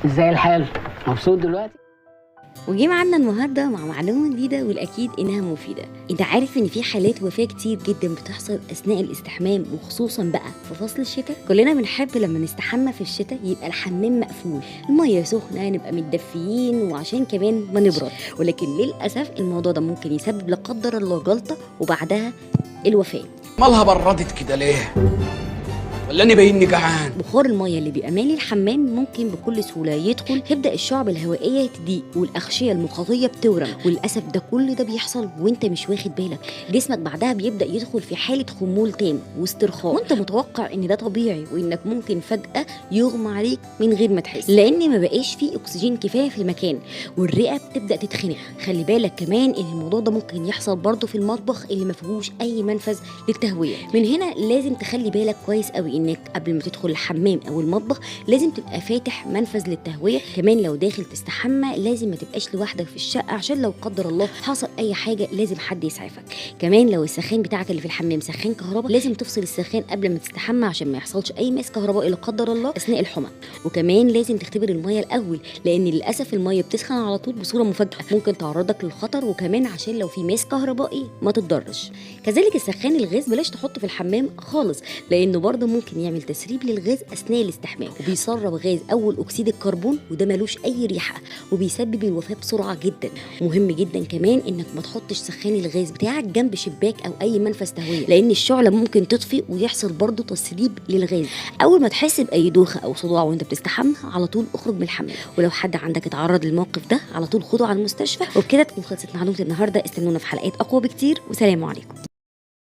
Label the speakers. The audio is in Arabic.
Speaker 1: ازاي الحال؟ مبسوط دلوقتي؟
Speaker 2: وجي معانا النهارده مع معلومه جديده والاكيد انها مفيده. انت عارف ان في حالات وفاه كتير جدا بتحصل اثناء الاستحمام، وخصوصا بقى في فصل الشتاء. كلنا بنحب لما نستحمى في الشتاء يبقى الحمام مقفول، الميه سخنه، نبقى متدفيين وعشان كمان ما نبرد. ولكن للاسف الموضوع ده ممكن يسبب لا قدر الله جلطه وبعدها الوفاه.
Speaker 3: مالها بردت كده ليه؟ ولا انا باينني جعان؟
Speaker 2: بخار الميه اللي بيبقى مالي الحمام ممكن بكل سهوله يدخل، تبدا الشعب الهوائيه تضيق والاغشيه المخاطيه بتورم، وللاسف ده كل ده بيحصل وانت مش واخد بالك. جسمك بعدها بيبدا يدخل في حاله خمول تام واسترخاء، وانت متوقع ان ده طبيعي وانك ممكن فجاه يغمى عليك من غير ما تحس، لان ما بقاش فيه اكسجين كفايه في المكان والرئه بتبدا تتخنق. خلي بالك كمان ان الموضوع ده ممكن يحصل برضه في المطبخ اللي ما فيهوش اي منفذ للتهويه. من هنا لازم تخلي بالك كويس قوي انك قبل ما تدخل الحمام او المطبخ لازم تبقى فاتح منفذ للتهويه. كمان لو داخل تستحمى لازم ما تبقاش لوحدك في الشقه، عشان لو قدر الله حصل اي حاجه لازم حد يسعفك. كمان لو السخان بتاعك اللي في الحمام سخان كهرباء لازم تفصل السخان قبل ما تستحمى عشان ما يحصلش اي ماس كهربائي لا قدر الله اثناء الحمى. وكمان لازم تختبر الميه الاول، لان للاسف الميه بتسخن على طول بصوره مفاجئه، ممكن تعرضك للخطر، وكمان عشان لو في ماس كهربائي ما تتضرش. كذلك السخان الغاز بلاش تحطه في الحمام خالص، لانه برضه ممكن يعمل تسريب للغاز اثناء الاستحمام، وبيسرب غاز اول اكسيد الكربون وده ملوش اي ريحه وبيسبب الوفاه بسرعه جدا. مهم جدا كمان انك ما تحطش سخان الغاز بتاعك جنب شباك او اي منفذ تهويه، لان الشعله ممكن تطفي ويحصل برضه تسريب للغاز. اول ما تحس باي دوخه او صداع وانت بتستحمى على طول اخرج من الحمام، ولو حد عندك اتعرض للموقف ده على طول خده على المستشفى. وبكده تكون خلصت معلومه النهارده. استنونا في حلقات اقوى بكتير، وسلام عليكم.